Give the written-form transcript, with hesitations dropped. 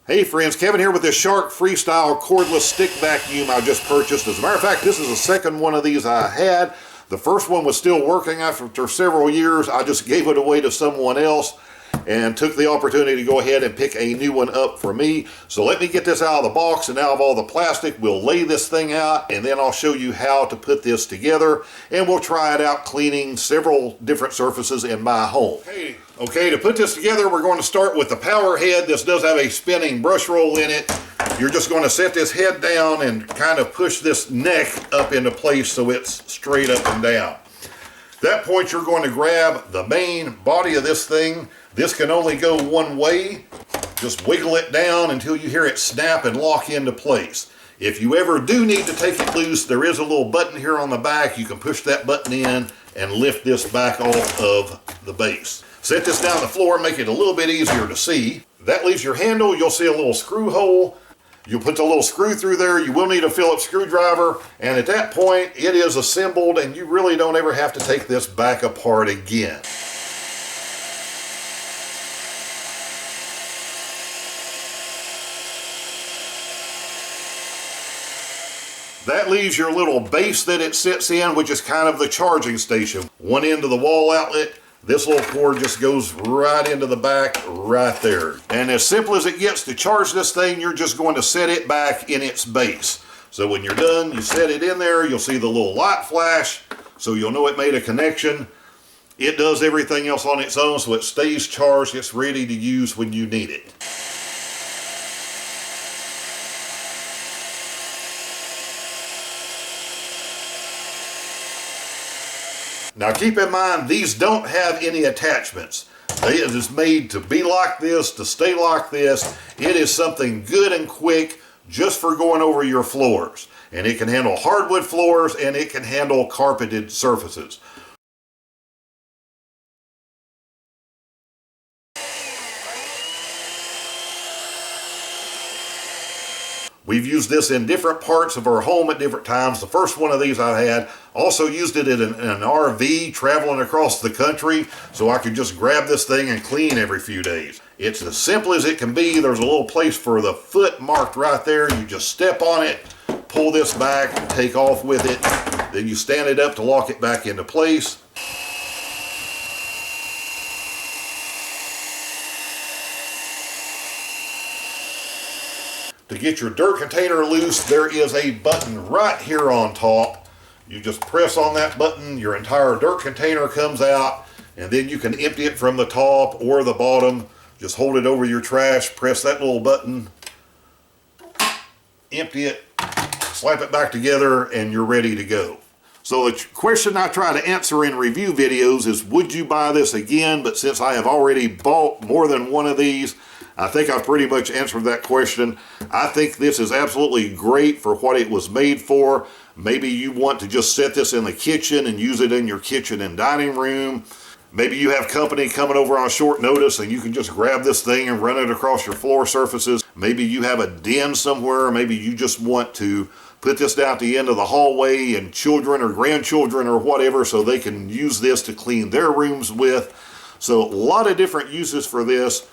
Hey friends, Kevin here with this Shark Freestyle cordless stick vacuum I just purchased. As a matter of fact, this is the second one of these I had. The first one was still working after several years. I just gave it away to someone else and took the opportunity to go ahead and pick a new one up for me. So let me get this out of the box and out of all the plastic. We'll lay this thing out and then I'll show you how to put this together, and we'll try it out cleaning several different surfaces in my home. Okay, to put this together, we're going to start with the power head. This does have a spinning brush roll in it. You're just going to set this head down and kind of push this neck up into place so it's straight up and down. At that point, you're going to grab the main body of this thing. This can only go one way. Just wiggle it down until you hear it snap and lock into place. If you ever do need to take it loose, there is a little button here on the back. You can push that button in and lift this back off of the base. Set this down the floor, make it a little bit easier to see. That leaves your handle. You'll see a little screw hole. You'll put the little screw through there. You will need a Phillips screwdriver, and at that point it is assembled and you really don't ever have to take this back apart again. That leaves your little base that it sits in, which is kind of the charging station. One end of the wall outlet. This little cord just goes right into the back right there. And as simple as it gets to charge this thing, you're just going to set it back in its base. So when you're done, you set it in there, you'll see the little light flash, so you'll know it made a connection. It does everything else on its own, so it stays charged, it's ready to use when you need it. Now keep in mind, these don't have any attachments. It is made to be like this, to stay like this. It is something good and quick just for going over your floors. And it can handle hardwood floors and it can handle carpeted surfaces. We've used this in different parts of our home at different times. The first one of these I had, also used it in an RV traveling across the country, so I could just grab this thing and clean every few days. It's as simple as it can be. There's a little place for the foot marked right there. You just step on it, pull this back, take off with it, then you stand it up to lock it back into place. To get your dirt container loose, there is a button right here on top. You just press on that button, your entire dirt container comes out, and then you can empty it from the top or the bottom. Just hold it over your trash, press that little button, empty it, slap it back together, and you're ready to go. So the question I try to answer in review videos is, would you buy this again? But since I have already bought more than one of these, I think I've pretty much answered that question. I think this is absolutely great for what it was made for. Maybe you want to just set this in the kitchen and use it in your kitchen and dining room. Maybe you have company coming over on short notice and you can just grab this thing and run it across your floor surfaces. Maybe you have a den somewhere. Maybe you just want to put this down at the end of the hallway and children or grandchildren or whatever, so they can use this to clean their rooms with. So a lot of different uses for this.